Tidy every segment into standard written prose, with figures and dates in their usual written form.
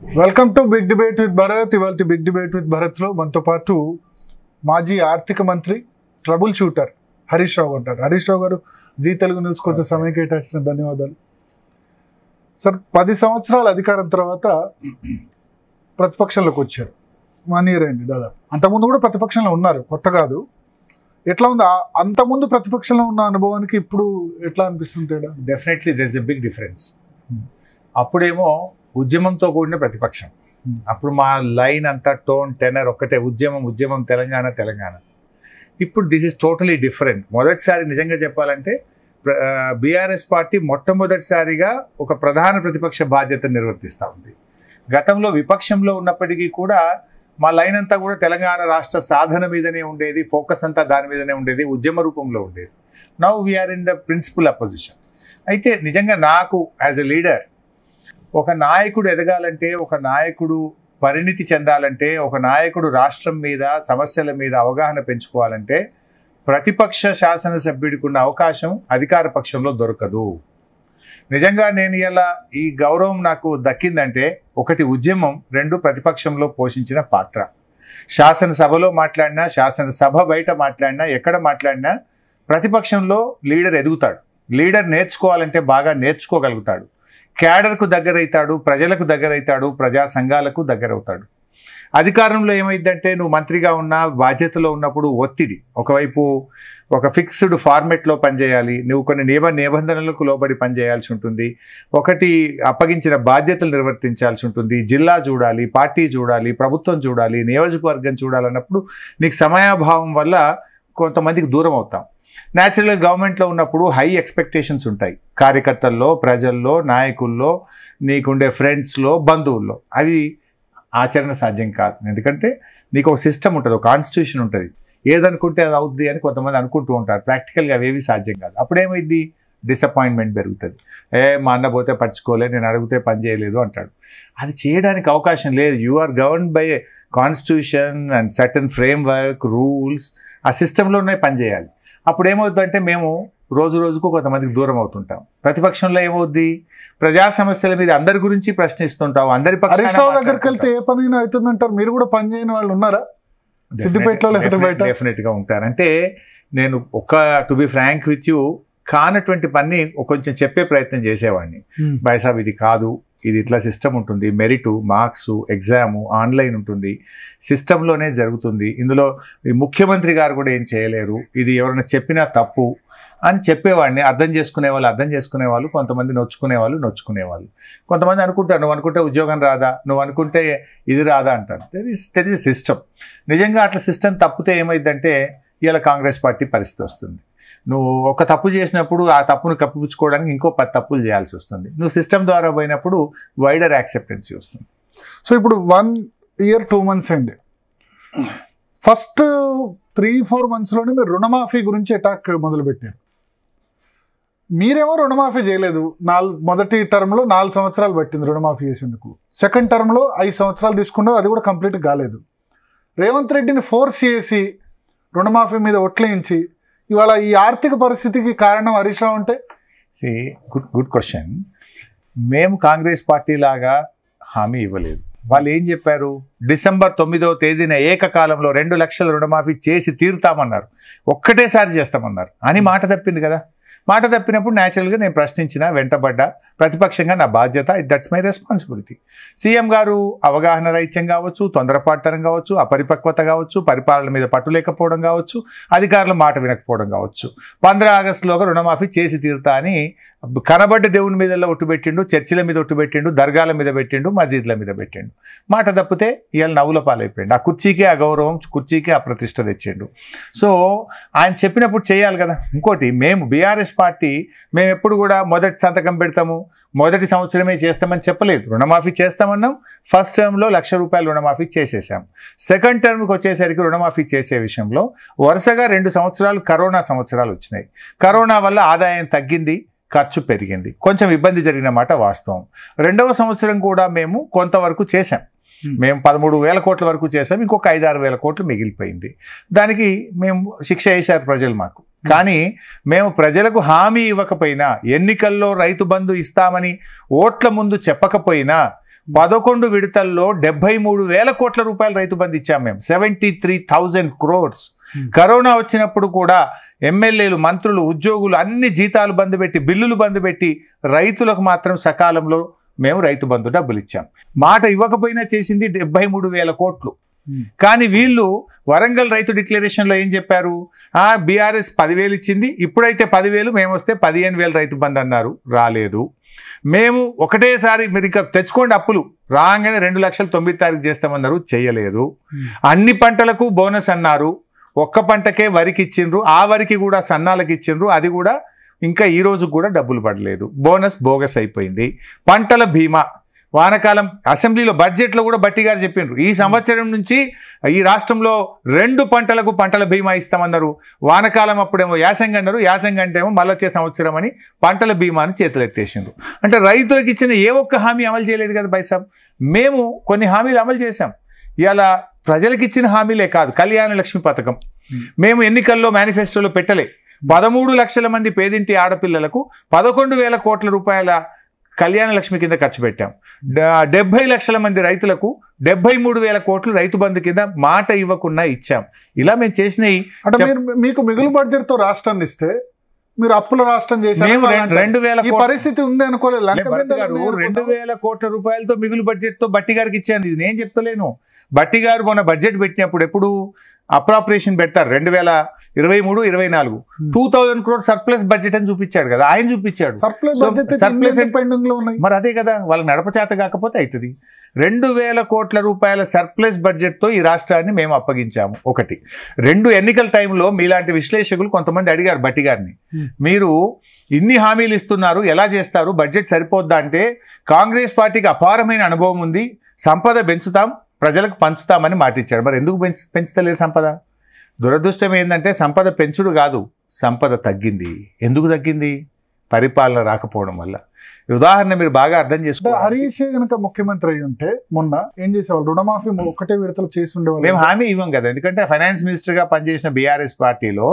Welcome to big debate with Bharat. ఇవాళ big debate with భరత్లో మనతో పాటు మాజీ ఆర్థిక మంత్రి, ట్రబుల్ షూటర్ హరీష్ రావు ఉంటారు. హరీష్ రావు గారు, జీ తెలుగు న్యూస్ కోసం సమయం కేటాయించిన ధన్యవాదాలు సార్. 10 సంవత్సరాల అధికారం తర్వాత ప్రతిపక్షంలోకి వచ్చారు. 1 year అయింది దాదాపు. అంతకుముందు కూడా ప్రతిపక్షంలో ఉన్నారు, కొత్త కాదు. ఎట్లా ఉంది అంతకుముందు ప్రతిపక్షంలో ఉన్న అనుభవానికి ఇప్పుడు ఎట్లా అనిపిస్తుంది తేడా? Definitely there is a big difference. అప్పుడేమో ఉద్యమంతో కూడిన ప్రతిపక్షం. అప్పుడు మా లైన్ అంతా టోన్ టెనర్ ఒక్కటే, ఉద్యమం తెలంగాణ. ఇప్పుడు దిస్ ఇస్ టోటలీ డిఫరెంట్. మొదటిసారి నిజంగా చెప్పాలంటే బీఆర్ఎస్ పార్టీ మొట్టమొదటిసారిగా ఒక ప్రధాన ప్రతిపక్ష బాధ్యతను నిర్వర్తిస్తూ ఉంది. గతంలో విపక్షంలో ఉన్నప్పటికీ కూడా మా లైన్ అంతా కూడా తెలంగాణ రాష్ట్ర సాధన మీదనే ఉండేది, ఫోకస్ అంతా దాని మీదనే ఉండేది, ఉద్యమ రూపంలో ఉండేది. Now we are in the principal opposition. అయితే నిజంగా నాకు యాజ్ ఎ లీడర్, ఒక నాయకుడు ఎదగాలంటే, ఒక నాయకుడు పరిణితి చెందాలంటే, ఒక నాయకుడు రాష్ట్రం మీద సమస్యల మీద అవగాహన పెంచుకోవాలంటే ప్రతిపక్ష శాసనసభ్యుడికి ఉన్న అవకాశం అధికార పక్షంలో దొరకదు. నిజంగా నేను ఇలా ఈ గౌరవం నాకు దక్కిందంటే, 1 ఉద్యమం, 2 ప్రతిపక్షంలో పోషించిన పాత్ర. శాసనసభలో మాట్లాడినా, శాసనసభ బయట మాట్లాడినా, ఎక్కడ మాట్లాడినా ప్రతిపక్షంలో లీడర్ ఎదుగుతాడు. లీడర్ నేర్చుకోవాలంటే బాగా నేర్చుకోగలుగుతాడు, క్యాడర్కు దగ్గరవుతాడు, ప్రజలకు దగ్గరవుతాడు, ప్రజా సంఘాలకు దగ్గరవుతాడు. అధికారంలో ఏమైందంటే, నువ్వు మంత్రిగా ఉన్న బాధ్యతలో ఉన్నప్పుడు ఒత్తిడి, ఒకవైపు ఒక ఫిక్స్డ్ ఫార్మెట్లో పనిచేయాలి, నువ్వు కొన్ని నిబంధనలకు లోబడి పనిచేయాల్సి ఉంటుంది, ఒకటి అప్పగించిన బాధ్యతలు నిర్వర్తించాల్సి ఉంటుంది, జిల్లా చూడాలి, పార్టీ చూడాలి, ప్రభుత్వం చూడాలి, నియోజకవర్గం చూడాలన్నప్పుడు నీకు సమయాభావం వల్ల కొంతమందికి దూరం అవుతాం. న్యాచురల్గా గవర్నమెంట్లో ఉన్నప్పుడు హై ఎక్స్పెక్టేషన్స్ ఉంటాయి, కార్యకర్తల్లో, ప్రజల్లో, నాయకుల్లో, నీకుండే ఫ్రెండ్స్లో, బంధువుల్లో. అవి ఆచరణ సాధ్యం కాదు. ఎందుకంటే నీకు ఒక సిస్టమ్ ఉంటుంది, ఒక కాన్స్టిట్యూషన్ ఉంటుంది. ఏదనుకుంటే అది అవుద్ది అని కొంతమంది అనుకుంటూ ఉంటారు. ప్రాక్టికల్గా అవేవి సాధ్యం కాదు. అప్పుడేమైంది? డిసప్పాయింట్మెంట్ పెరుగుతుంది. మా అన్న పోతే పట్టుకోలే, నేను అడిగితే పని చేయలేదు అంటాడు. అది చేయడానికి అవకాశం లేదు. You are govern by a constitution and certain framework, rules. ఆ సిస్టంలోనే పనిచేయాలి. అప్పుడు ఏమవుతుందంటే, మేము రోజు రోజుకు కొంతమందికి దూరం అవుతుంటాం. ప్రతిపక్షంలో ఏమవుద్ది? ప్రజా సమస్యల మీద అందరి గురించి ప్రశ్నిస్తుంటాం. అందరి హరీష్ రావు దగ్గరికి వెళ్తే ఏ పనైనా అవుతుందంటారు. మీరు కూడా పని చేయని వాళ్ళు ఉన్నారా సిద్దిపేటలో? డెఫినెట్గా ఉంటారు. అంటే నేను to be frank with you, కానటువంటి పని కొంచెం చెప్పే ప్రయత్నం చేసేవాడిని. బైసాబ్ ఇది కాదు, ఇది ఇట్లా సిస్టమ్ ఉంటుంది, మెరిటు, మార్క్స్, ఎగ్జాము, ఆన్లైన్ ఉంటుంది, సిస్టంలోనే జరుగుతుంది, ఇందులో ముఖ్యమంత్రి గారు కూడా ఏం చేయలేరు, ఇది ఎవరైనా చెప్పినా తప్పు అని చెప్పేవాడిని. అర్థం చేసుకునే వాళ్ళు, కొంతమంది నొచ్చుకునేవాళ్ళు. కొంతమంది అనుకుంటారు, నువ్వు అనుకుంటే ఉద్యోగం రాదా, నువ్వు అనుకుంటే ఇది రాదా అంటారు. That is system. నిజంగా అట్లా సిస్టమ్ తప్పితే ఏమైందంటే, ఇలా కాంగ్రెస్ పార్టీ పరిస్థితి వస్తుంది. నువ్వు ఒక తప్పు చేసినప్పుడు ఆ తప్పును కప్పిపుచ్చుకోవడానికి ఇంకో 10 తప్పులు చేయాల్సి వస్తుంది. నువ్వు సిస్టమ్ ద్వారా పోయినప్పుడు వైడర్ యాక్సెప్టెన్సీ వస్తుంది. సో ఇప్పుడు 1 year 2 months అయింది. ఫస్ట్ 3-4 monthsలోనే మీరు రుణమాఫీ గురించి అటాక్ మొదలుపెట్టారు. మీరేమో రుణమాఫీ చేయలేదు. మొదటి టర్మ్లో 4 సంవత్సరాలు పట్టింది రుణమాఫీ చేసేందుకు. సెకండ్ టర్మ్లో 5 సంవత్సరాలు తీసుకున్నారు, అది కూడా కంప్లీట్ కాలేదు. రేవంత్ రెడ్డిని ఫోర్స్ చేసి రుణమాఫీ మీద ఒట్లేయించి ఇవాళ ఈ ఆర్థిక పరిస్థితికి కారణం హరీష్ రావు అంటే? Good question. మేము కాంగ్రెస్ పార్టీ లాగా హామీ ఇవ్వలేదు. వాళ్ళు ఏం చెప్పారు? December 9వ తేదీన ఏకకాలంలో 2 లక్షల రుణమాఫీ చేసి తీరుతామన్నారు, ఒక్కటేసారి చేస్తామన్నారు అని మాట తప్పింది కదా. మాట తప్పినప్పుడు న్యాచురల్గా నేను ప్రశ్నించిన, వెంటబడ్డా. ప్రతిపక్షంగా నా బాధ్యత, దట్స్ మై రెస్పాన్సిబిలిటీ. సీఎం గారు అవగాహన రైత్యం కావచ్చు, తొందరపాటుతనం కావచ్చు, అపరిపక్వత కావచ్చు, పరిపాలన మీద పట్టు లేకపోవడం కావచ్చు, అధికారుల మాట వినకపోవడం కావచ్చు, 15 ఆగస్టులోగా రుణమాఫీ చేసి తీరుతా అని కనబడ్డ దేవుని మీద ఒట్టు పెట్టిండు, చర్చిల మీద ఒట్టు పెట్టిండు, దర్గాల మీద పెట్టిండు, మసీదుల మీద పెట్టిండు. మాట తప్పితే ఇవాళ నవ్వుల పాలైపోయిండు. ఆ కుర్చీకే అగౌరవం, కుర్చీకే అప్రతిష్ట తెచ్చిండు. సో ఆయన చెప్పినప్పుడు చేయాలి కదా. ఇంకోటి, మేము బీఆర్ఎస్ పార్టీ మేము ఎప్పుడు కూడా మొదటి సంతకం పెడతాము, మొదటి సంవత్సరమే చేస్తామని చెప్పలేదు. రుణమాఫీ చేస్తామన్నాం. ఫస్ట్ టర్మ్లో ₹1,00,000 రుణమాఫీ చేసేసాం. సెకండ్ టర్మ్కి వచ్చేసరికి రుణమాఫీ చేసే విషయంలో వరుసగా 2 సంవత్సరాలు కరోనా సంవత్సరాలు వచ్చినాయి. కరోనా వల్ల ఆదాయం తగ్గింది, ఖర్చు పెరిగింది, కొంచెం ఇబ్బంది జరిగిన మాట వాస్తవం. 2వ సంవత్సరం కూడా మేము కొంతవరకు చేసాం. మేము 13,000 కోట్ల వరకు చేసాం, ఇంకొక 5-6 వేల కోట్లు మిగిలిపోయింది. దానికి మేము శిక్ష వేశారు ప్రజలు మాకు. కానీ మేము ప్రజలకు హామీ ఇవ్వకపోయినా, ఎన్నికల్లో రైతు బంధు ఇస్తామని ఓట్ల ముందు చెప్పకపోయినా, 11 విడతల్లో 73,000 కోట్ల రూపాయలు రైతు బంధు ఇచ్చాం మేము. 73,000 crores. కరోనా వచ్చినప్పుడు కూడా ఎమ్మెల్యేలు, మంత్రులు, ఉద్యోగులు అన్ని జీతాలు బంద్ పెట్టి, బిల్లులు బంద్ పెట్టి రైతులకు మాత్రం సకాలంలో మేము రైతు బంధు డబ్బులు ఇచ్చాం. మాట ఇవ్వకపోయినా చేసింది 73,000 కోట్లు. కానీ వీళ్ళు వరంగల్ రైతు డిక్లరేషన్లో ఏం చెప్పారు? బీఆర్ఎస్ 10,000 ఇచ్చింది, ఇప్పుడైతే 10,000, మేము వస్తే 15,000 రైతు బంధు అన్నారు, రాలేదు. మేము ఒకటేసారి మీరు ఇంకా తెచ్చుకోండి అప్పులు, రాగానే 2,90,000 చేస్తామన్నారు, చేయలేదు. అన్ని పంటలకు బోనస్ అన్నారు, ఒక్క పంటకే వరికి ఇచ్చిండ్రు, ఆ వరికి కూడా సన్నాలకు ఇచ్చిండ్రు, అది కూడా ఇంకా ఈ రోజు కూడా డబ్బులు పడలేదు. బోనస్ బోగస్ అయిపోయింది. పంటల బీమా వానకాలం అసెంబ్లీలో బడ్జెట్లో కూడా బట్టి గారు చెప్పిండ్రు, ఈ సంవత్సరం నుంచి ఈ రాష్ట్రంలో 2 పంటలకు పంటల బీమా ఇస్తామన్నారు. వానకాలం అప్పుడేమో యాసంగి అన్నారు, యాసంగి అంటే ఏమో మళ్ళీ వచ్చే సంవత్సరం అని పంటల బీమాని చేతులు ఎత్తేసిండ్రు. అంటే రైతులకు ఇచ్చిన ఏ ఒక్క హామీ అమలు చేయలేదు కదా బైసాబ్. మేము కొన్ని హామీలు అమలు చేశాం. ఇలా ప్రజలకు ఇచ్చిన హామీలే కాదు, కళ్యాణ లక్ష్మి పథకం మేము ఎన్నికల్లో మేనిఫెస్టోలో పెట్టలే. 13 లక్షల మంది పేదింటి ఆడపిల్లలకు 11,000 కోట్ల రూపాయల కళ్యాణ లక్ష్మి కింద ఖర్చు పెట్టాం. 70 లక్షల మంది రైతులకు 73,000 కోట్లు రైతు బంధు కింద మాట ఇవ్వకుండా ఇచ్చాం. ఇలా మేము చేసినవి. అంటే మీకు మిగులు బడ్జెట్ తో రాష్ట్రాన్ని ఇస్తే మీరు అప్పుల రాష్ట్రం చేశారు. 2,000 పరిస్థితి ఉంది అనుకోలేదు. 2,000 కోట్ల రూపాయలతో మిగులు బడ్జెట్ తో బట్టి గారికి ఇచ్చాను. ఇది నేను చెప్తలేను. బట్టి గారు మొన్న బడ్జెట్ పెట్టినప్పుడు ఎప్పుడు అప్రాపరేషన్ పెడతారు 2023-24 2,000 crore సర్ప్లస్ బడ్జెట్ అని చూపించాడు కదా, ఆయన చూపించాడు. సర్ప్లస్ పెండింగ్ లో ఉన్నాయి. మరి అదే కదా, వాళ్ళకి నడపచేత కాకపోతే అవుతుంది. 2,000 కోట్ల రూపాయల సర్ప్లస్ బడ్జెట్ తో ఈ రాష్ట్రాన్ని మేము అప్పగించాము. 1. 2 ఎన్నికల టైంలో మీలాంటి విశ్లేషకులు కొంతమంది అడిగారు బట్టి గారిని, మీరు ఇన్ని హామీలు ఇస్తున్నారు, ఎలా చేస్తారు, బడ్జెట్ సరిపోద్దా అంటే, కాంగ్రెస్ పార్టీకి అపారమైన అనుభవం ఉంది, సంపద పెంచుతాం, ప్రజలకు పంచుతామని మాట ఇచ్చాడు. మరి ఎందుకు పెంచుతలేదు సంపద? దురదృష్టం ఏంటంటే సంపద పెంచుడు కాదు, సంపద తగ్గింది. ఎందుకు తగ్గింది? పరిపాలన రాకపోవడం వల్ల. ఉదాహరణ మీరు బాగా అర్థం చేసుకోవాలి. హరీష్ కనుక ముఖ్యమంత్రి అయి ఉంటే మొన్న ఏం చేసేవాళ్ళు? రుణమాఫీ ఒకటే విడతలు చేసి ఉండేవాళ్ళు. మేము హామీ ఇవ్వం కదా, ఎందుకంటే ఫైనాన్స్ మినిస్టర్ గా పనిచేసిన బీఆర్ఎస్ పార్టీలో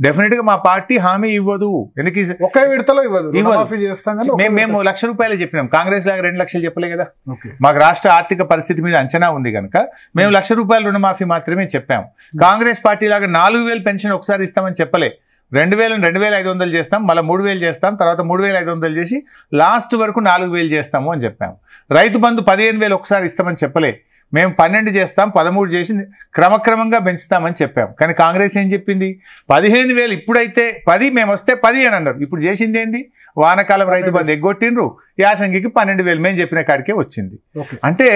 డెఫినెట్ గా మా పార్టీ హామీ ఇవ్వదు. ఎందుకు ఒకే విడతలో ఇవ్వదు, రుణమాఫీ చేస్తాం. మేము 1,00,000 రూపాయలు చెప్పినాం, కాంగ్రెస్ లాగా 2 లక్షలు చెప్పలే కదా. మాకు రాష్ట్ర ఆర్థిక పరిస్థితి మీద అంచనా ఉంది కనుక మేము 1,00,000 రూపాయల రుణమాఫీ మాత్రమే చెప్పాము. కాంగ్రెస్ పార్టీ లాగా 4,000 పెన్షన్ ఒకసారి ఇస్తామని చెప్పలే. 2,000 2,500 చేస్తాం, మళ్ళీ 3,000 చేస్తాం, తర్వాత 3,500 చేసి లాస్ట్ వరకు 4,000 చేస్తాము అని చెప్పాము. రైతు బంధు 15,000 ఒకసారి ఇస్తామని చెప్పలే. మేము 12 చేస్తాం, 13 చేసి క్రమక్రమంగా పెంచుతామని చెప్పాం. కానీ కాంగ్రెస్ ఏం చెప్పింది? 15,000 ఇప్పుడైతే 10, మేము వస్తే 10 అని అన్నారు. ఇప్పుడు చేసింది ఏంటి? వానకాలం రైతు బంధు ఎగ్గొట్టిండ్రు, యాసంగికి 12,000 మేము చెప్పిన కాడికే వచ్చింది. అంటే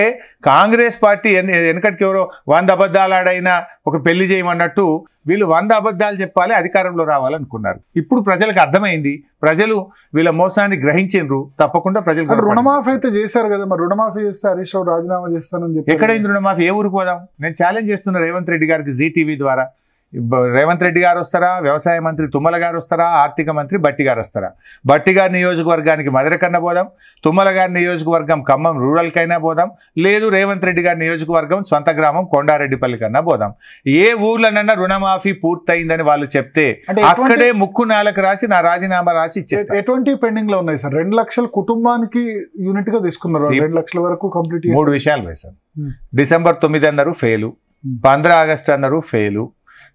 కాంగ్రెస్ పార్టీ వెనకటికి ఎవరో 100 అబద్ధాలు ఆడైనా ఒక పెళ్లి చేయమన్నట్టు వీళ్ళు 100 అబద్ధాలు చెప్పాలి, అధికారంలో రావాలనుకున్నారు. ఇప్పుడు ప్రజలకు అర్థమైంది, ప్రజలు వీళ్ళ మోసాన్ని గ్రహించిండ్రు. తప్పకుండా ప్రజలు రుణమాఫీ అయితే చేశారు కదా, మరి రుణమాఫీ చేస్తే హరీష్ రావు రాజీనామా చేస్తానని చెప్పి ఎక్కడైంది రుణమాఫీ? ఏ ఊరికి పోదాం? నేను ఛాలెంజ్ చేస్తున్నా రేవంత్ రెడ్డి గారికి జీటీవీ ద్వారా. రేవంత్ రెడ్డి గారు వస్తారా, వ్యవసాయ మంత్రి తుమ్మల గారు వస్తారా, ఆర్థిక మంత్రి బట్టి గారు వస్తారా? బట్టి గారి నియోజకవర్గానికి మధురకన్నా పోదాం, తుమ్మల గారి నియోజకవర్గం ఖమ్మం రూరల్కైనా పోదాం, లేదు రేవంత్ రెడ్డి గారి నియోజకవర్గం సొంత గ్రామం కొండారెడ్డిపల్లి కన్నా పోదాం. ఏ ఊర్లోనన్నా రుణమాఫీ పూర్తయిందని వాళ్ళు చెప్తే అక్కడే ముక్కు నాలకు రాసి నా రాజీనామా రాసి ఇచ్చేస్తారు. ఎటువంటి పెండింగ్ లో ఉన్నాయి సార్? 2 లక్షల కుటుంబానికి యూనిట్ గా తీసుకున్నారు, 2 లక్షల వరకు కంప్లీట్. 3 విషయాలు పోయి సార్. డిసెంబర్ 9 అన్నారు ఫెయిలు, 15 ఆగస్టు అన్నారు ఫెయిలు,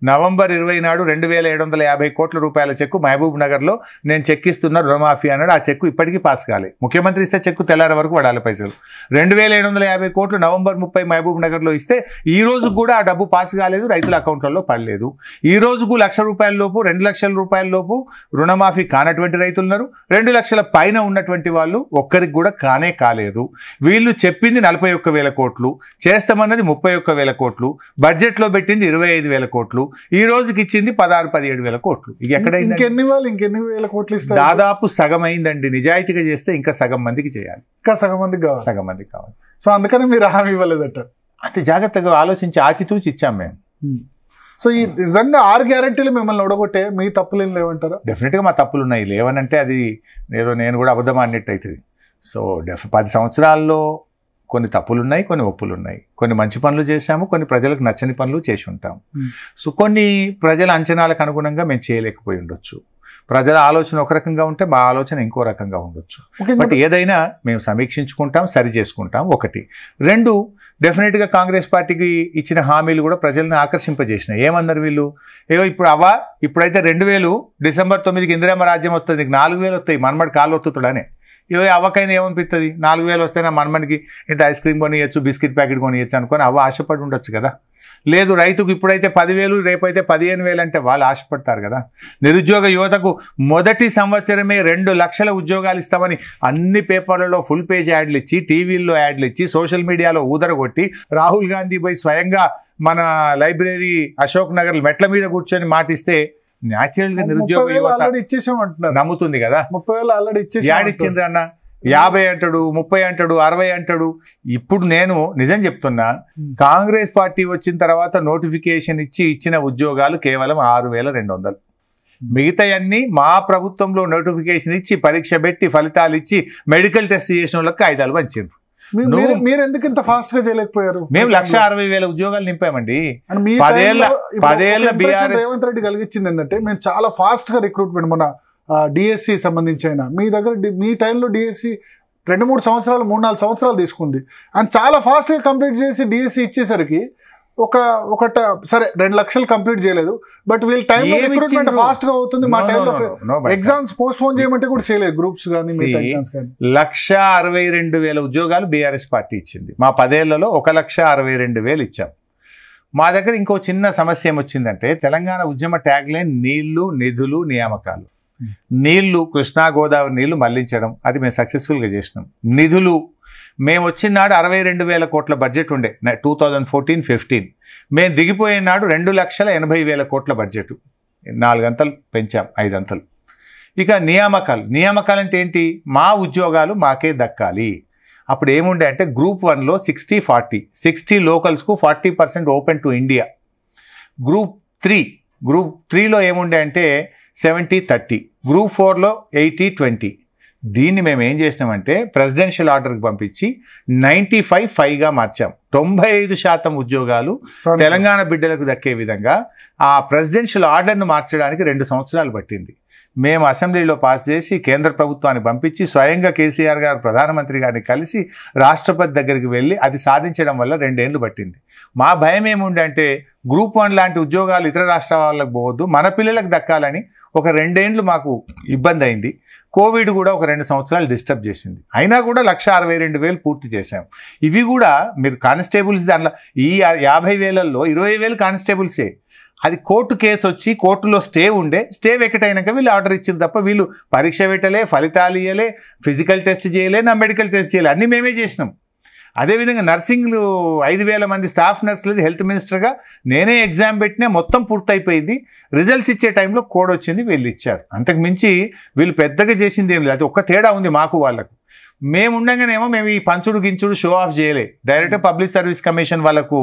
నవంబర్ 20 నాడు 2,750 కోట్ల రూపాయల చెక్కు మహబూబ్ నగర్ లో నేను చెక్ ఇస్తున్నా రుణమాఫీ అన్నాడు. ఆ చెక్కు ఇప్పటికీ పాస్ కాలే. ముఖ్యమంత్రి ఇస్తే చెక్కు తెల్లారి వరకు పడాలి పైసలు. 2,750 కోట్లు నవంబర్ 30 మహబూబ్ నగర్ లో ఇస్తే ఈ రోజు కూడా ఆ డబ్బు పాస్ కాలేదు, రైతుల అకౌంట్లలో పడలేదు. ఈ రోజుకు 1,00,000 రూపాయల లోపు 2 లక్షల రూపాయల లోపు రుణమాఫీ కానటువంటి రైతులు ఉన్నారు. 2 లక్షల పైన ఉన్నటువంటి వాళ్ళు ఒక్కరికి కూడా కానే కాలేదు. వీళ్ళు చెప్పింది 41,000 కోట్లు, చేస్తామన్నది 31,000 కోట్లు, బడ్జెట్ లో పెట్టింది 25,000 కోట్లు, ఈ రోజుకి ఇచ్చింది 16,000-17,000 కోట్లు. ఇక ఎక్కడైంది? ఇంకెన్ని వేల కోట్లు ఇస్తారు? దాదాపు సగం అయిందండి. నిజాయితీగా చేస్తే ఇంకా సగం మందికి చేయాలి, ఇంకా సగం మందికి కావాలి. సో అందుకనే మీరు హామీ ఇవ్వలేదట. అంటే జాగ్రత్తగా ఆలోచించి ఆచితూచి ఇచ్చాం మేము. సో ఈ నిజంగా 6 గ్యారెంటీలు మిమ్మల్ని ఒడగొట్టే మీ తప్పులు ఏం లేవంటారా? డెఫినెట్గా మా తప్పులు ఉన్నాయి. లేవనంటే అది ఏదో నేను కూడా అబద్ధం అన్నట్టు అవుతుంది. సో 10 సంవత్సరాల్లో కొన్ని తప్పులు ఉన్నాయి, కొన్ని ఒప్పులు ఉన్నాయి. కొన్ని మంచి పనులు చేశాము, కొన్ని ప్రజలకు నచ్చని పనులు చేసి ఉంటాము. సో కొన్ని ప్రజల అంచనాలకు అనుగుణంగా మేము చేయలేకపోయి ఉండొచ్చు. ప్రజల ఆలోచన ఒక రకంగా ఉంటే మా ఆలోచన ఇంకో రకంగా ఉండొచ్చు. బట్ ఏదైనా మేము సమీక్షించుకుంటాం, సరి చేసుకుంటాం. ఒకటి. రెండు, డెఫినెట్గా కాంగ్రెస్ పార్టీకి ఇచ్చిన హామీలు కూడా ప్రజలను ఆకర్షింపజేసినాయి. ఏమన్నారు వీళ్ళు, ఏదో ఇప్పుడు ఇప్పుడైతే 2000 డిసెంబర్ 9కి ఇందిరమ్మ రాజ్యం వస్తుంది, 4000 వస్తాయి, మనమడి కాళ్ళు వత్తుతాడనే. ఇవో అవ్వకైనా ఏమనిపిస్తుంది, 4000 వస్తే నా మనమడికి ఇంత ఐస్ క్రీమ్ కొనియచ్చు, బిస్కెట్ ప్యాకెట్ కొనియచ్చు అనుకొని ఆశపడి ఉండొచ్చు కదా. లేదు, రైతుకు ఇప్పుడైతే 10,000, రేపైతే 15,000 అంటే వాళ్ళు ఆశపడతారు కదా. నిరుద్యోగ యువతకు మొదటి సంవత్సరమే 2 లక్షల ఉద్యోగాలు ఇస్తామని అన్ని పేపర్లలో ఫుల్ పేజ్ యాడ్లు ఇచ్చి, టీవీల్లో యాడ్లు ఇచ్చి, సోషల్ మీడియాలో ఊదరగొట్టి, రాహుల్ గాంధీ పోయి స్వయంగా మన లైబ్రరీ అశోక్ నగర్ మెట్ల మీద కూర్చొని మాటిస్తే న్యాచురల్ గా నిరుద్యోగ యువత నమ్ముతుంది కదా. 30,000 ఆల్రెడీ యాడిచ్చిండ్రు అన్న, 50 అంటాడు, 30 అంటాడు, 60 అంటాడు. ఇప్పుడు నేను నిజం చెప్తున్నా, కాంగ్రెస్ పార్టీ వచ్చిన తర్వాత నోటిఫికేషన్ ఇచ్చిన ఉద్యోగాలు కేవలం 6,200. మిగతాయన్నీ మా ప్రభుత్వంలో నోటిఫికేషన్ ఇచ్చి, పరీక్ష పెట్టి, ఫలితాలు ఇచ్చి, మెడికల్ టెస్ట్ చేసిన వాళ్ళకి కాయిదాలు పంచారు. మీరు ఎందుకు ఇంత ఫాస్ట్ గా చేయలేకపోయారు? మేము 160,000 ఉద్యోగాలు నింపామండి. 10 బీఆర్ఎస్ రేవంత్ రెడ్డి కలిగించింది ఏంటంటే, మేము చాలా ఫాస్ట్ గా రిక్రూట్మెంట్, మన డిఎస్సి సంబంధించి అయినా మీ దగ్గర మీ టైంలో డిఎస్సి 2-3 సంవత్సరాలు 3-4 సంవత్సరాలు తీసుకుంది. అండ్ చాలా ఫాస్ట్ గా కంప్లీట్ చేసి డిఎస్సి ఇచ్చేసరికి సరే 2 లక్షలు కంప్లీట్ చేయలేదు, బట్ వీళ్ళ టైంలో రిక్రూట్మెంట్ ఫాస్ట్ గా అవుతుంది. మా టైంలో ఎగ్జామ్స్ పోస్ట్ పోన్ చేయమంటే కూడా చేయలేదు, గ్రూప్స్ కానీ మిగతా ఎగ్జామ్స్ కానీ. 162,000 ఉద్యోగాలు బీఆర్ఎస్ పార్టీ ఇచ్చింది. మా 10 ఏళ్లలో 162,000 ఇచ్చాం. మా దగ్గర ఇంకో చిన్న సమస్య ఏమొచ్చిందంటే, తెలంగాణ ఉద్యమ ట్యాగ్ లైన్ నీళ్లు, నిధులు, నియామకాలు. నీళ్లు, కృష్ణా గోదావరి నీళ్లు మళ్లించడం, అది మేము సక్సెస్ఫుల్గా చేసినాం. నిధులు, మేము వచ్చిన నాడు 62,000 కోట్ల బడ్జెట్ ఉండే 2014-15. మేము దిగిపోయిన నాడు 2,80,000 కోట్ల బడ్జెట్, 4 అంతలు పెంచాం, 5 అంతలు. ఇక నియామకాలు అంటే ఏంటి, మా ఉద్యోగాలు మాకే దక్కాలి. అప్పుడు ఏముండే అంటే, గ్రూప్ 1లో 60-40, 60 లోకల్స్కు 40% ఓపెన్ టు ఇండియా. గ్రూప్ 3లో ఏముండే అంటే 70-30, గ్రూప్ 4లో 80-20. దీన్ని మేము ఏం చేసినామంటే, ప్రెసిడెన్షియల్ ఆర్డర్కి పంపించి 95-5గా మార్చాం. 95% ఉద్యోగాలు తెలంగాణ బిడ్డలకు దక్కే విధంగా ఆ ప్రెసిడెన్షియల్ ఆర్డర్ను మార్చడానికి 2 సంవత్సరాలు పట్టింది. మేము అసెంబ్లీలో పాస్ చేసి కేంద్ర ప్రభుత్వాన్ని పంపించి, స్వయంగా కేసీఆర్ గారు ప్రధానమంత్రి గారిని కలిసి రాష్ట్రపతి దగ్గరికి వెళ్ళి అది సాధించడం వల్ల 2 ఏళ్ళు పట్టింది. మా భయం ఏముండే అంటే, గ్రూప్ 1 లాంటి ఉద్యోగాలు ఇతర రాష్ట్రాల వాళ్ళకి పోవద్దు, మన పిల్లలకు దక్కాలని ఒక 2 ఏళ్ళు మాకు ఇబ్బంది అయింది. కోవిడ్ కూడా ఒక 2 సంవత్సరాలు డిస్టర్బ్ చేసింది. అయినా కూడా 162,000 పూర్తి చేశాం. ఇవి కూడా మీరు కానిస్టేబుల్స్, దాంట్లో ఈ 50,000లో 20,000 కానిస్టేబుల్సే. అది కోర్టు కేసు వచ్చి కోర్టులో స్టే వెకెట్ అయినాక వీళ్ళు ఆర్డర్ ఇచ్చింది తప్ప, వీళ్ళు పరీక్ష పెట్టలే, ఫలితాలు ఇవ్వలే, ఫిజికల్ టెస్ట్ చేయలే, నా మెడికల్ టెస్ట్ చేయలే, అన్నీ మేమే చేసినాం. అదేవిధంగా నర్సింగ్లు 5,000 మంది స్టాఫ్ నర్సులది హెల్త్ మినిస్టర్గా నేనే ఎగ్జామ్ పెట్టినా, మొత్తం పూర్తయిపోయింది. రిజల్ట్స్ ఇచ్చే టైంలో కోడ్ వచ్చింది, వీళ్ళు ఇచ్చారు. అంతకు మించి వీళ్ళు పెద్దగా చేసింది ఏం లేదు. ఒక్క తేడా ఉంది మాకు వాళ్ళకు. మేము ఉండగానేమో మేము ఈ పంచుడు గించుడు షో ఆఫ్ చేయలే. డైరెక్ట్ పబ్లిక్ సర్వీస్ కమిషన్ వాళ్ళకు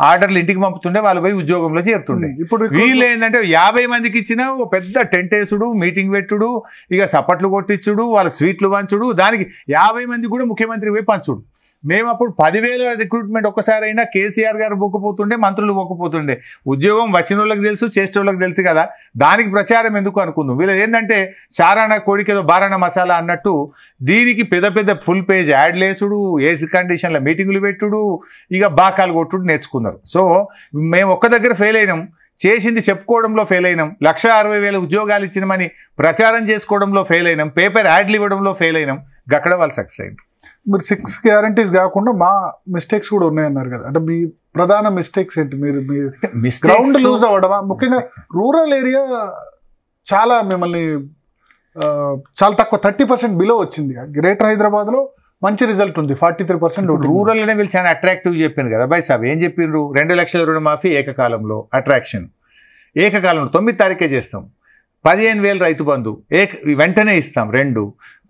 ఆర్డర్లు ఇంటికి పంపుతుండే, వాళ్ళు పోయి ఉద్యోగంలో చేరుతుండే. ఇప్పుడు వీళ్ళు ఏంటంటే 50 మందికి ఇచ్చిన ఓ పెద్ద టెంట్ వేసుడు, మీటింగ్ పెట్టుడు, ఇక సపట్లు కొట్టించుడు, వాళ్ళకి స్వీట్లు పంచుడు, దానికి 50 మంది కూడా ముఖ్యమంత్రి పోయి పంచుడు. మేము అప్పుడు 10,000 రిక్రూట్మెంట్ ఒక్కసారి అయినా కేసీఆర్ గారు బొక్కపోతుండే, మంత్రులు బొక్కపోతుండే. ఉద్యోగం వచ్చిన వాళ్ళకి తెలుసు, చేసే వాళ్ళకి తెలుసు కదా, దానికి ప్రచారం ఎందుకు అనుకుందాం. వీళ్ళు ఏంటంటే చారాన కోడికేదో బారాన మసాలా అన్నట్టు దీనికి పెద్ద ఫుల్ పేజ్ యాడ్లు వేసుడు, ఏసీ కండిషన్ల మీటింగులు పెట్టుడు, ఇక బాకాలు కొట్టుడు నేర్చుకున్నారు. సో మేము ఒక్క దగ్గర ఫెయిల్ అయినాం, చేసింది చెప్పుకోవడంలో ఫెయిల్ అయినాం. 160,000 ఉద్యోగాలు ఇచ్చినామని ప్రచారం చేసుకోవడంలో ఫెయిల్ అయినాం, పేపర్ యాడ్లు ఇవ్వడంలో ఫెయిల్ అయినాం. గక్కడ వాళ్ళు సక్సెస్ అయినారు. మీరు 6 గ్యారంటీస్ కాకుండా మా మిస్టేక్స్ కూడా ఉన్నాయన్నారు కదా, అంటే మీ ప్రధాన మిస్టేక్స్ ఏంటి? మీరు గ్రౌండ్ లూజ్ అవ్వడమా? ముఖ్యంగా రూరల్ ఏరియా చాలా మిమ్మల్ని చాలా తక్కువ 30% బిలో వచ్చింది. గ్రేటర్ హైదరాబాద్లో మంచి రిజల్ట్ ఉంది, 43%. రూరల్ అనే వీళ్ళు చాలా అట్రాక్టివ్ చెప్పాను కదా బాయ్ సాబ్. ఏం చెప్పిండ్రు? 2 లక్షల రుణమాఫీ ఏకకాలంలో, అట్రాక్షన్ ఏకకాలంలో 9 తారీఖే చేస్తాం. 15,000 రైతు బంధు వెంటనే ఇస్తాం. 2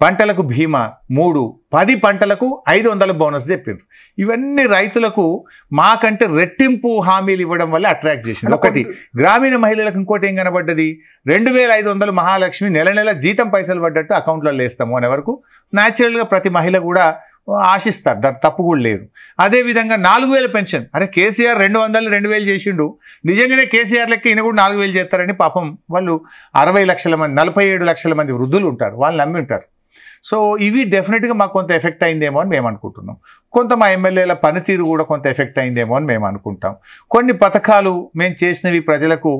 పంటలకు బీమా, 3 10 పంటలకు 500 బోనస్ చెప్పిండ్రు. ఇవన్నీ రైతులకు మాకంటే రెట్టింపు హామీలు ఇవ్వడం వల్ల అట్రాక్ట్ చేసింది. ఒకటి గ్రామీణ మహిళలకు ఇంకోటి ఏం కనబడ్డది, 2,500 మహాలక్ష్మి నెల జీతం పైసలు పడ్డట్టు అకౌంట్లలో వేస్తాము అనే వరకు న్యాచురల్గా ప్రతి మహిళ కూడా ఆశిస్తారు, దాని తప్పు కూడా లేదు. అదేవిధంగా 4,000 పెన్షన్, అరే కేసీఆర్ 200 2,000 చేసిండు, నిజంగానే కేసీఆర్ లెక్క ఈయన కూడా 4,000 చేస్తారని పాపం వాళ్ళు 60 లక్షల మంది 47 లక్షల మంది వృద్ధులు ఉంటారు, వాళ్ళు నమ్మి ఉంటారు. సో ఇవి డెఫినెట్గా మాకు కొంత ఎఫెక్ట్ అయిందేమో అని మేము అనుకుంటున్నాం. కొంత మా ఎమ్మెల్యేల పనితీరు కూడా కొంత ఎఫెక్ట్ అయిందేమో అని మేము అనుకుంటాం. కొన్ని పథకాలు మేము చేసినవి ప్రజలకు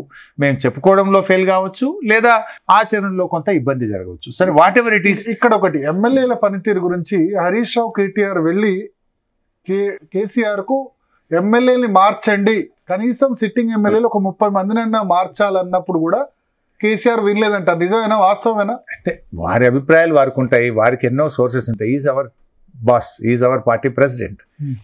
మేము చెప్పుకోవడంలో ఫెయిల్ కావచ్చు, లేదా ఆచరణలో కొంత ఇబ్బంది జరగవచ్చు. సరే, వాట్ ఎవర్ ఇట్ ఈస్. ఇక్కడ ఒకటి ఎమ్మెల్యేల పనితీరు గురించి హరీష్ రావు కేటీఆర్ వెళ్ళి కేసీఆర్కు ఎమ్మెల్యేని మార్చండి, కనీసం సిట్టింగ్ ఎమ్మెల్యేలు ఒక 30 మందినైనా మార్చాలన్నప్పుడు కూడా కేసీఆర్ వినలేదంట. నిజమేనా, వాస్తవమేనా? అంటే వారి అభిప్రాయాలు వారికి ఉంటాయి, వారికి ఎన్నో సోర్సెస్ ఉంటాయి. Is our boss, is our party president.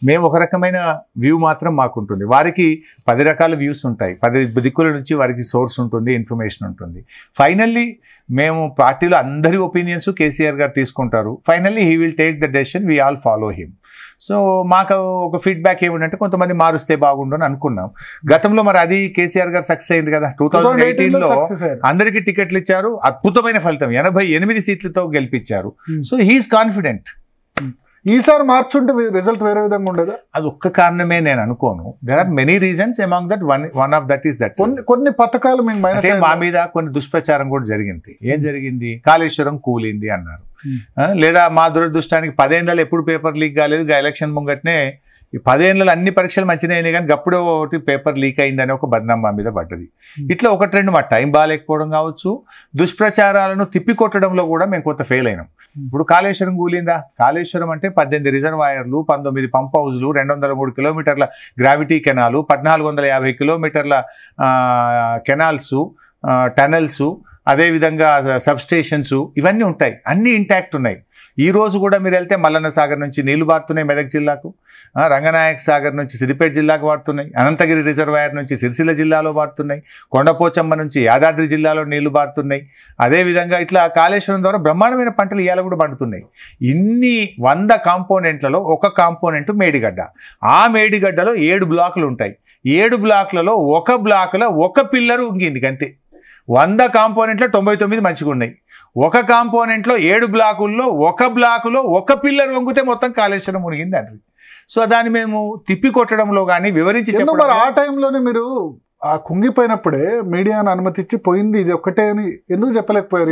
మేము ఒక రకమైన వ్యూ మాత్రం మాకుంటుంది, వారికి 10 రకాల వ్యూస్ ఉంటాయి, 10 దిక్కుల నుంచి వారికి సోర్స్ ఉంటుంది, ఇన్ఫర్మేషన్ ఉంటుంది. ఫైనల్లీ మేము పార్టీలో అందరి ఒపీనియన్స్ కేసీఆర్ గారు తీసుకుంటారు. Finally he will take the decision, we all follow him. So మాకు ఒక ఫీడ్బ్యాక్ ఏమిటంటే కొంతమంది మారుస్తే బాగుండు అని అనుకున్నాం. గతంలో మరి అది కేసీఆర్ గారు సక్సెస్ అయింది కదా. 2018లో అందరికీ టికెట్లు ఇచ్చారు, అద్భుతమైన ఫలితం, 88 సీట్లతో గెలిపించారు. So he is confident. ఈసారి మార్చుంటే రిజల్ట్ వేరే విధంగా ఉండేదా? అది ఒక్క కారణమే నేను అనుకోను. There are many reasons, among that one of that is that. కొన్ని పథకాలు మీకు మైనస్, మా మీద కొన్ని దుష్ప్రచారం కూడా జరిగింది. ఏం జరిగింది? కాళేశ్వరం కూలింది అన్నారు. లేదా మా దురదృష్టానికి 10 ఏళ్ళలో ఎప్పుడు పేపర్ లీక్ కాలేదు, ఎలక్షన్ ముంగట్నే ఈ 10 ఏళ్ళలో అన్ని పరీక్షలు మంచిగా అయినాయి కానీ గప్పుడే ఒకటి పేపర్ లీక్ అయిందని ఒక బద్నాం మా మీద పడ్డది. ఇట్లా 1-2 మా టైం బాగాలేకపోవడం కావచ్చు, దుష్ప్రచారాలను తిప్పికొట్టడంలో కూడా మేము కొంత ఫెయిల్ అయినాం. ఇప్పుడు కాళేశ్వరం కూలిందా? కాళేశ్వరం అంటే 18 రిజర్వాయర్లు, 19 పంప్ హౌజ్లు, 203 కిలోమీటర్ల గ్రావిటీ కెనాలు, 1450 కిలోమీటర్ల కెనాల్స్, టనల్స్, అదేవిధంగా సబ్స్టేషన్స్, ఇవన్నీ ఉంటాయి, అన్నీ ఇంటాక్ట్ ఉన్నాయి. ఈ రోజు కూడా మీరు వెళ్తే మల్లన్న సాగర్ నుంచి నీళ్లు బారుతున్నాయి మెదక్ జిల్లాకు, రంగనాయక సాగర్ నుంచి సిద్దిపేట జిల్లాకు వాడుతున్నాయి, అనంతగిరి రిజర్వాయర్ నుంచి సిరిసిల్ల జిల్లాలో వాడుతున్నాయి, కొండపోచమ్మ నుంచి యాదాద్రి జిల్లాలో నీళ్లు బారుతున్నాయి. అదేవిధంగా ఇట్లా కాళేశ్వరం ద్వారా బ్రహ్మాండమైన పంటలు ఇవాళ కూడా పండుతున్నాయి. ఇన్ని 100 కాంపోనెంట్లలో ఒక కాంపోనెంట్ మేడిగడ్డ. ఆ మేడిగడ్డలో 7 బ్లాకులు ఉంటాయి. 7 బ్లాకులలో ఒక బ్లాకులో ఒక పిల్లరు ఉంగింది అంతే. 100 కాంపోనెంట్లో 99 మంచిగా ఉన్నాయి. ఒక కాంపోనెంట్లో 7 బ్లాకుల్లో ఒక బ్లాకులో ఒక పిల్లర్ వంగితే మొత్తం కాళేశ్వరం మునిగింది అంటారు. సో దాన్ని మేము తిప్పి కొట్టడంలో కానీ వివరించి చెప్పడం. ఆ టైంలోనే మీరు ఆ కుంగిపోయినప్పుడే మీడియాను అనుమతించి పోయింది ఇది ఒక్కటే అని ఎందుకు చెప్పలేకపోయారు?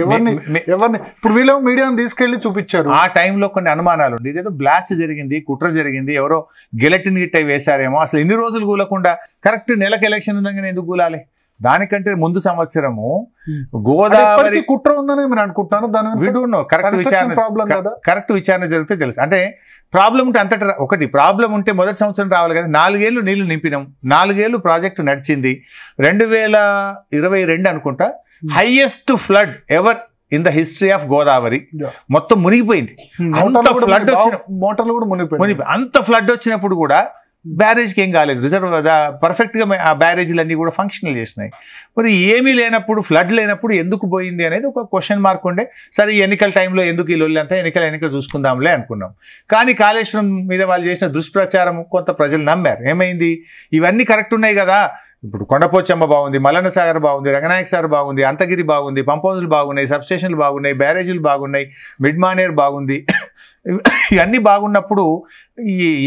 ఎవరిని ఇప్పుడు వీళ్ళు మీడియాను తీసుకెళ్లి చూపించారు. ఆ టైంలో కొన్ని అనుమానాలు ఉంది, ఇదేదో బ్లాస్ట్ జరిగింది, కుట్ర జరిగింది, ఎవరో గెలెటిన్ గిట్ట వేశారేమో. అసలు ఇన్ని రోజులు కూలకుండా కరెక్ట్ నెలకు ఎలక్షన్ ఉందని ఎందుకు కూలాలి? దానికంటే ముందు సంవత్సరము గోదావరి కుట్ర ఉందని నేను అనుకుంటాను. కరెక్ట్ విచారణ జరిగితే తెలుసు. అంటే ప్రాబ్లం ఉంటే అంతటా ఒకటి ప్రాబ్లం ఉంటే మొదటి సంవత్సరం రావాలి కదా. 4 ఏళ్ళు నీళ్లు నింపినాం, 4 ఏళ్ళు ప్రాజెక్టు నడిచింది. 2022 అనుకుంటా highest flood ever in the history of Godavari. మొత్తం మునిగిపోయింది. అంత ఫ్లడ్ వచ్చిన మోటార్లు కూడా మునిగిపోయింది. అంత ఫ్లడ్ వచ్చినప్పుడు కూడా బ్యారేజ్కి ఏం కాలేదు. రిజర్వ్ పర్ఫెక్ట్గా ఆ బ్యారేజీలు అన్నీ కూడా ఫంక్షనల్ చేసినాయి. మరి ఏమీ లేనప్పుడు, ఫ్లడ్ లేనప్పుడు ఎందుకు పోయింది అనేది ఒక క్వశ్చన్ మార్క్ ఉండే. సరే ఈ ఎన్నికల టైంలో ఎందుకు ఈ లొల్లి అంతా, ఎన్నికలు చూసుకుందాంలే అనుకున్నాం. కానీ కాళేశ్వరం మీద వాళ్ళు చేసిన దుష్ప్రచారం కొంత ప్రజలు నమ్మారు. ఏమైంది? ఇవన్నీ కరెక్ట్ ఉన్నాయి కదా, ఇప్పుడు కొండపోచమ్మ బాగుంది, మల్లన్న సాగర్ బాగుంది, రంగనాయక సాగర్ బాగుంది, అంతగిరి బాగుంది, పంప్ హౌజులు బాగున్నాయి, సబ్స్టేషన్లు బాగున్నాయి, బ్యారేజీలు బాగున్నాయి, మిడ్ మానేర్ బాగుంది, ఇవన్నీ బాగున్నప్పుడు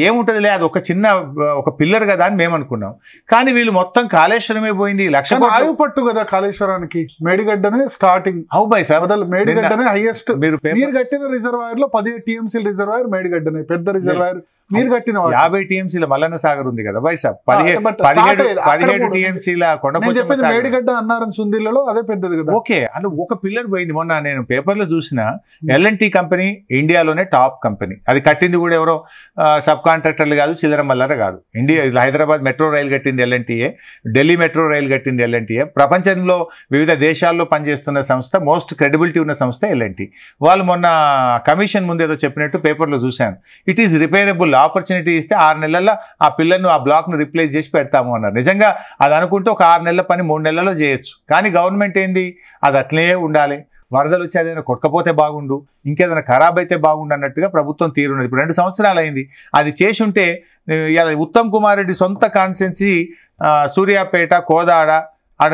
ఏముంటుందిలే, అది ఒక చిన్న ఒక పిల్లర్ కదా అని మేము అనుకున్నాం. కానీ వీళ్ళు మొత్తం కాళేశ్వరమే పోయింది. ఆయువు పట్టు కదా కాళేశ్వరానికి. మేడిగడ్డనే స్టార్టింగ్ అవు బై సార్, మేడిగడ్డనే హైయెస్ట్. మీరు కట్టిన రిజర్వాయర్ లో 17 TMC రిజర్వాయర్ మేడిగడ్డనే పెద్ద రిజర్వాయర్. మీరు కట్టిన 50 TMCల మల్లన్న సాగర్ ఉంది కదా బై సార్. 17 TMCల కొండపోచమ్మ మేడిగడ్డ అన్నారం సుందిలలో అదే పెద్దది కదా. ఓకే, అంటే ఒక పిల్లర్ పోయింది. మొన్న నేను పేపర్లో చూసిన L&T కంపెనీ ఇండియాలోనే టాప్ కంపెనీ. అది కట్టింది కూడా ఎవరో సబ్ కాంట్రాక్టర్లు కాదు, చిల్లర మల్లర కాదు. హైదరాబాద్ మెట్రో రైలు కట్టింది L&Tయే, ఢిల్లీ మెట్రో రైలు కట్టింది L&Tయే. ప్రపంచంలో వివిధ దేశాల్లో పనిచేస్తున్న సంస్థ, మోస్ట్ క్రెడిబిలిటీ ఉన్న సంస్థ L&T. వాళ్ళు మొన్న కమిషన్ ముందు ఏదో చెప్పినట్టు పేపర్లో చూశాను. ఇట్ ఈస్ రిపేరబుల్, ఆపర్చునిటీ ఇస్తే 6 నెలల్లో ఆ పిల్లర్ను, ఆ బ్లాక్ను రిప్లేస్ చేసి పెడతాము అన్నారు. నిజంగా అది అనుకుంటే ఒక 6 నెలల పని 3 నెలల్లో చేయొచ్చు. కానీ గవర్నమెంట్ ఏంది, అది అట్లే ఉండాలి. వరదలు వచ్చి ఏదైనా కొట్టకపోతే బాగుండు, ఇంకేదైనా ఖరాబ్ అయితే బాగుండు అన్నట్టుగా ప్రభుత్వం తీరున్నది. ఇప్పుడు 2 సంవత్సరాలు అయింది. అది చేసి ఉంటే ఉత్తమ్ కుమార్ రెడ్డి సొంత కాన్స్టిట్యున్సీ సూర్యాపేట, కోదాడ, ఆడ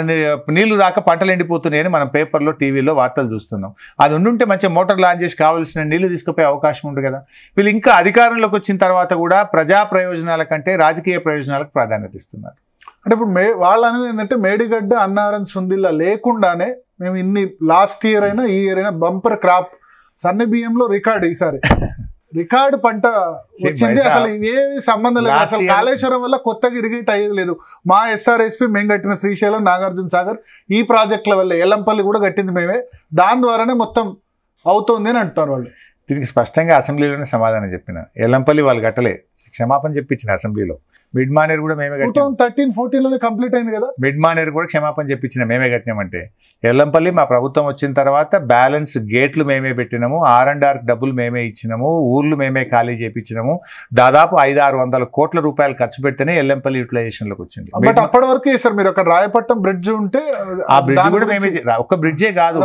నీళ్లు రాక పంటలు ఎండిపోతున్నాయని మనం పేపర్లో టీవీలో వార్తలు చూస్తున్నాం. అది ఉండుంటే మంచిగా మోటార్ లాంచ్ చేసి కావాల్సిన నీళ్లు తీసుకుపోయే అవకాశం ఉంది కదా. వీళ్ళు ఇంకా అధికారంలోకి వచ్చిన తర్వాత కూడా ప్రజా ప్రయోజనాల కంటే రాజకీయ ప్రయోజనాలకు ప్రాధాన్యత ఇస్తున్నారు. అంటే ఇప్పుడు వాళ్ళు అనేది ఏంటంటే మేడిగడ్డ అన్నారం సుందిల్లా లేకుండానే మేము ఇన్ని లాస్ట్ ఇయర్ అయినా ఈ ఇయర్ అయినా బంపర్ క్రాప్ సన్న బియ్యంలో ఈసారి రికార్డు పంట వచ్చింది. అసలు ఏమి సంబంధం లేదు. అసలు కాళేశ్వరం వల్ల కొత్తగా ఇరిగేట్ అయ్యేది లేదు. మా SRSP మేము కట్టిన శ్రీశైలం, నాగార్జున సాగర్ ఈ ప్రాజెక్టుల వల్ల ఎల్లంపల్లి కూడా కట్టింది మేమే, దాని ద్వారానే మొత్తం అవుతుంది అని అంటున్నారు వాళ్ళు. దీనికి స్పష్టంగా అసెంబ్లీలోనే సమాధానం చెప్పిన. ఎల్లంపల్లి వాళ్ళు కట్టలే, క్షమాపణ చెప్పించిన అసెంబ్లీలో. మిడ్ మానేర్ కూడా మేమే కట్టాం. 2013-14 కంప్లీట్ అయింది కదా. మిడ్ మానేర్ కూడా క్షమాపణ చెప్పించిన మేమే కట్టినామంటే. ఎల్లంపల్లి మా ప్రభుత్వం వచ్చిన తర్వాత బ్యాలెన్స్ గేట్లు మేమే పెట్టినాము, R&R డబ్బులు మేమే ఇచ్చినాము, ఊర్లు మేమే ఖాళీ చేయించినాము. దాదాపు 500-600 కోట్ల రూపాయలు ఖర్చు పెడితేనే ఎల్లంపల్లి యూటిలైజేషన్ లోకి వచ్చింది. బట్ అప్పటి వరకు సార్ మీరు ఒక రాయపట్నం బ్రిడ్జ్ ఉంటే ఆ బ్రిడ్జ్ కూడా మేమే, ఒక బ్రిడ్జే కాదు,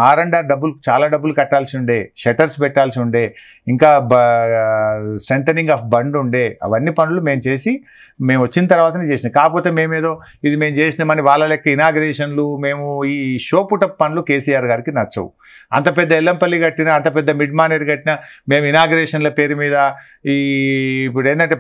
R&R డబ్బులు చాలా డబ్బులు కట్టాల్సి ఉండే, షటర్స్ పెట్టాల్సి ఉండే, ఇంకా స్ట్రెంథనింగ్ ఆఫ్ బండ్ ఉండే. అవన్నీ పనులు మేము చేసి మేము వచ్చిన తర్వాతనే చేసినాం. కాకపోతే మేమేదో ఇది మేము చేసినామని వాళ్ళ లెక్క ఇనాగ్రేషన్లు, మేము ఈ షోపుట పనులు కేసీఆర్ గారికి నచ్చవు. అంత పెద్ద ఎల్లంపల్లి కట్టినా, అంత పెద్ద మిడ్ మానేర్ కట్టినా మేము ఇనాగ్రేషన్ల పేరు మీద ఈ ఇప్పుడు ఏంటంటే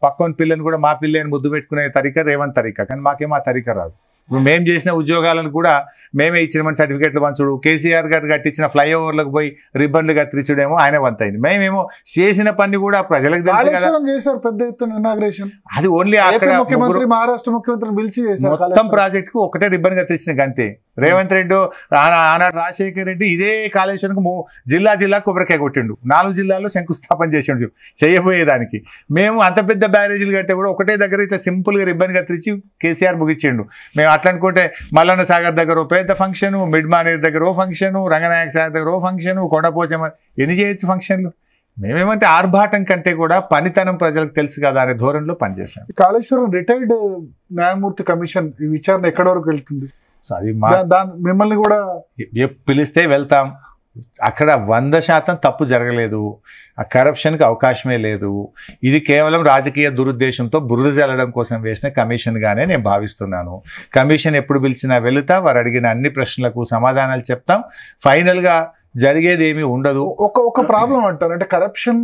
పక్కన పిల్లని కూడా మా పిల్లని ముద్దు పెట్టుకునే తరీకా రేవంత్ తరీకా, కానీ మాకేమో ఆ తరీకా రాదు. ఇప్పుడు మేము చేసిన ఉద్యోగాలను కూడా మేమే ఇచ్చినామని సర్టిఫికెట్లు పంచుడు, కేసీఆర్ గారు కట్టించిన ఫ్లైఓవర్లకు పోయి రిబ్బన్లు కత్తిరించడేమో ఆయన వంతైంది. మేమేమో చేసిన పని కూడా ప్రజలకు తెలుసు కదా. చేశారు పెద్ద ఎత్తున ఇనాగ్రేషన్. అది ఓన్లీ అక్కడ ముఖ్యమంత్రి, మహారాష్ట్ర ముఖ్యమంత్రిని పిలిచి చేశారు. మొత్తం ప్రాజెక్ట్ కు ఒకటే రిబ్బన్ కత్తిరించిన అంతే. రేవంత్ రెడ్డి ఆనాడు రాజశేఖర రెడ్డి ఇదే కాళేశ్వరంకు జిల్లా కొబ్బరికాయ కొట్టిండు, 4 జిల్లాల్లో శంకుస్థాపన చేసిండు చేయబోయేదానికి. మేము అంత పెద్ద బ్యారేజీలు కట్టే కూడా ఒకటే దగ్గర ఇట్లా సింపుల్ గా రిబ్బన్ కత్తిరించి కేసీఆర్ ముగిచ్చిండు. మేము అట్లా అనుకుంటే మల్లన్న సాగర్ దగ్గర ఓ పెద్ద ఫంక్షన్, మిడ్ మానేర్ దగ్గర ఓ ఫంక్షన్, రంగనాయక సాగర్ దగ్గర ఓ ఫంక్షన్, కొండపోచమ్మ ఎన్ని చేయొచ్చు ఫంక్షన్లు. మేమేమంటే ఆర్భాటం కంటే కూడా పనితనం ప్రజలకు తెలుసు కదా అనే ధోరణిలో పనిచేశాం. కాళేశ్వరం రిటైర్డ్ న్యాయమూర్తి కమిషన్ ఈ విచారణ ఎక్కడి వరకు వెళ్తుంది? సో అది మిమ్మల్ని కూడా పిలిస్తే వెళ్తాం. అక్కడ 100% తప్పు జరగలేదు, ఆ కరప్షన్కి అవకాశమే లేదు. ఇది కేవలం రాజకీయ దురుద్దేశంతో బురద జల్లడం కోసం వేసిన కమిషన్గానే నేను భావిస్తున్నాను. కమిషన్ ఎప్పుడు పిలిచినా వెళుతా, వారు అడిగిన అన్ని ప్రశ్నలకు సమాధానాలు చెప్తాం. ఫైనల్గా జరిగేది ఏమీ ఉండదు. ఒక ప్రాబ్లం అంటారు, అంటే కరప్షన్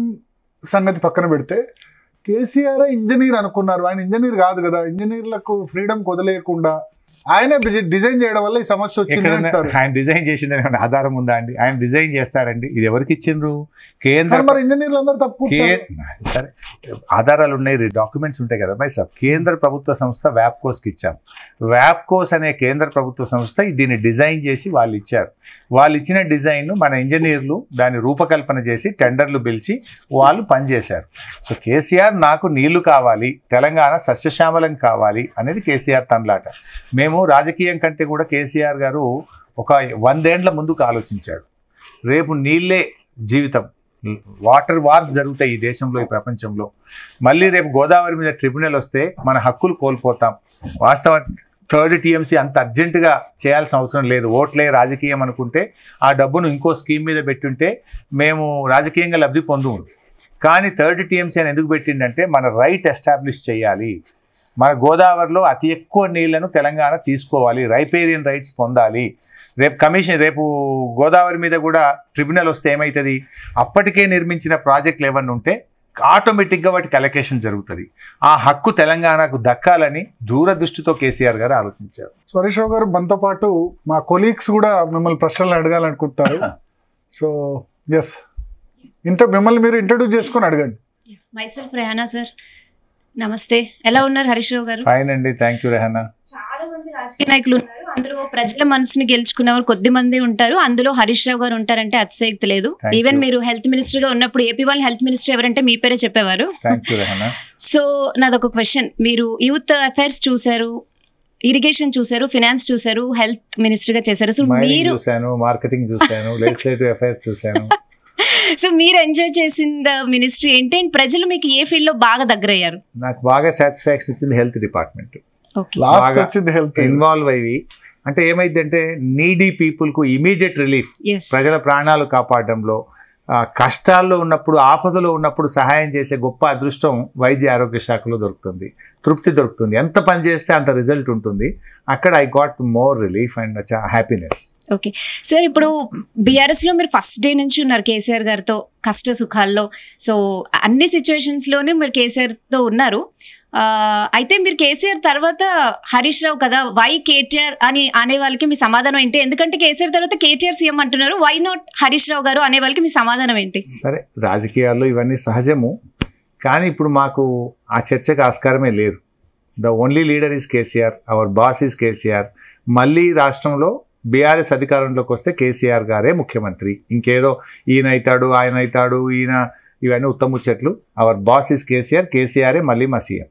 సంగతి పక్కన పెడితే కేసీఆర్ ఇంజనీర్ అనుకున్నారు. ఆయన ఇంజనీర్ కాదు కదా. ఇంజనీర్లకు ఫ్రీడమ్ వదిలేయకుండా ఆయన డిజైన్ చేయడం వల్ల ఈ సమస్య వచ్చింది. ఆయన డిజైన్ చేసిన ఆధారం ఉందా అండి? ఆయన డిజైన్ చేస్తారండి, ఇది ఎవరికి ఇచ్చిండ్రు? కేంద్ర ఇంజనీర్లు అందరూ తప్పు. సరే ఆధారాలు ఉన్నాయి, డాక్యుమెంట్స్ ఉంటాయి కదా బై సార్. కేంద్ర ప్రభుత్వ సంస్థ వ్యాప్కోస్కి ఇచ్చాం. వ్యాప్కోస్ అనే కేంద్ర ప్రభుత్వ సంస్థ దీన్ని డిజైన్ చేసి వాళ్ళు ఇచ్చారు. వాళ్ళు ఇచ్చిన డిజైన్ మన ఇంజనీర్లు దాన్ని రూపకల్పన చేసి టెండర్లు పిలిచి వాళ్ళు పనిచేశారు. సో కేసీఆర్ నాకు నీళ్లు కావాలి, తెలంగాణ సస్యశ్యామలం కావాలి అనేది కేసీఆర్ తనలాట. మేము రాజకీయం కంటే కూడా కేసీఆర్ గారు ఒక 100 ఏళ్ల ముందుకు ఆలోచించాడు. రేపు నీళ్ళే జీవితం, వాటర్ వార్స్ జరుగుతాయి ఈ దేశంలో, ఈ ప్రపంచంలో. మళ్ళీ రేపు గోదావరి మీద ట్రిబ్యునల్ వస్తే మన హక్కులు కోల్పోతాం. వాస్తవానికి 3rd TMC అంత అర్జెంటుగా చేయాల్సిన అవసరం లేదు. ఓట్లే రాజకీయం అనుకుంటే ఆ డబ్బును ఇంకో స్కీమ్ మీద పెట్టుంటే మేము రాజకీయంగా లబ్ధి పొందుము. కానీ 3rd TMC అని ఎందుకు పెట్టిండంటే మన రైట్ ఎస్టాబ్లిష్ చేయాలి. మన గోదావరిలో అతి ఎక్కువ నీళ్లను తెలంగాణ తీసుకోవాలి, రైపేరియన్ రైట్స్ పొందాలి. రేపు గోదావరి మీద కూడా ట్రిబ్యునల్ వస్తే ఏమవుతుంది? అప్పటికే నిర్మించిన ప్రాజెక్టులు ఏమన్నా ఉంటే ఆటోమేటిక్గా వాటికి అలొకేషన్ జరుగుతుంది. ఆ హక్కు తెలంగాణకు దక్కాలని దూరదృష్టితో కేసీఆర్ గారు ఆలోచించారు. హరీష్ రావు గారు, మనతో పాటు మా కొలీగ్స్ కూడా మిమ్మల్ని ప్రశ్నలు అడగాలనుకుంటారు. సో ఎస్, మిమ్మల్ని మీరు ఇంట్రడ్యూస్ చేసుకొని అడగండి. మైసెల్ఫ్ రెహానా సార్, నమస్తే. ఎలా ఉన్నారు హరీష్ రావు గారు? ఫైన్ అండి, థ్యాంక్ యూ రెహానా. చాలా మంది రాజకీయ నాయకులు ఉన్నారు, అందులో ప్రజల మనసుని గెలుచుకున్నవారు కొద్ది మంది ఉంటారు, అందులో హరీష్ రావు గారు ఉంటారంటే అతిశయక్తి లేదు. ఈవెన్ మీరు హెల్త్ మినిస్టర్ గా ఉన్నప్పుడు ఏపీ వాళ్ళు హెల్త్ మినిస్టర్ ఎవరంటే మీ పేరే చెప్పేవారు. సో నాదొక క్వశ్చన్, మీరు యూత్ అఫైర్స్ చూసారు, ఇరిగేషన్ చూసారు, ఫినాన్స్ చూసారు, హెల్త్ మినిస్టర్ గా చేశారు. సో మీరు మార్కెటింగ్ చూసాను, లెజిస్లేటివ్ అఫైర్స్ చూసాను. సో మీరు ఎంజాయ్ చేసిన మినిస్ట్రీ ఏంటి? అండ్ ప్రజలు మీకు ఏ ఫీల్డ్ లో బాగా దగ్గరయ్యారు? నాకు బాగా సాటిస్ఫాక్షన్ ఇచ్చింది హెల్త్ డిపార్ట్మెంట్. ఇన్వాల్వ్ అయ్యి అంటే ఏమైందంటే నీడీ పీపుల్ కు ఇమీడియట్ రిలీఫ్, ప్రజల ప్రాణాలు కాపాడడంలో కష్టాల్లో ఉన్నప్పుడు, ఆపదలో ఉన్నప్పుడు సహాయం చేసే గొప్ప అదృష్టం వైద్య ఆరోగ్య శాఖలో దొరుకుతుంది, తృప్తి దొరుకుతుంది. ఎంత పని చేస్తే అంత రిజల్ట్ ఉంటుంది. అక్కడ I got more relief and happiness. Okay sir, ఇప్పుడు బీఆర్ఎస్ లో మీరు ఫస్ట్ డే నుంచి ఉన్నారు కేసీఆర్ గారితో, కష్ట సుఖాల్లో. సో అన్ని సిచ్యువేషన్స్ లోనే మీరు కేసీఆర్ తో ఉన్నారు. అయితే మీరు కేసీఆర్ తర్వాత హరీష్ రావు కదా, వై కేటీఆర్ అని అనే వాళ్ళకి మీ సమాధానం ఏంటి? ఎందుకంటే కేసీఆర్ తర్వాత కేటీఆర్ సీఎం అంటున్నారు, వై నాట్ హరీష్ రావు గారు అనే వాళ్ళకి మీ సమాధానం ఏంటి? సరే, రాజకీయాల్లో ఇవన్నీ సహజము, కానీ ఇప్పుడు మాకు ఆ చర్చకు ఆస్కారమే లేదు. The only leader is KCR, our boss is KCR. మళ్ళీ రాష్ట్రంలో బీఆర్ఎస్ అధికారంలోకి వస్తే కేసీఆర్ గారే ముఖ్యమంత్రి. ఇంకేదో ఈయన అవుతాడు, ఆయన అవుతాడు, ఈయన, ఇవన్నీ ఉత్తముచ్చట్లు. అవర్ బాస్ ఈజ్ కేసీఆర్, కేసీఆరే మళ్ళీ మా సీఎం.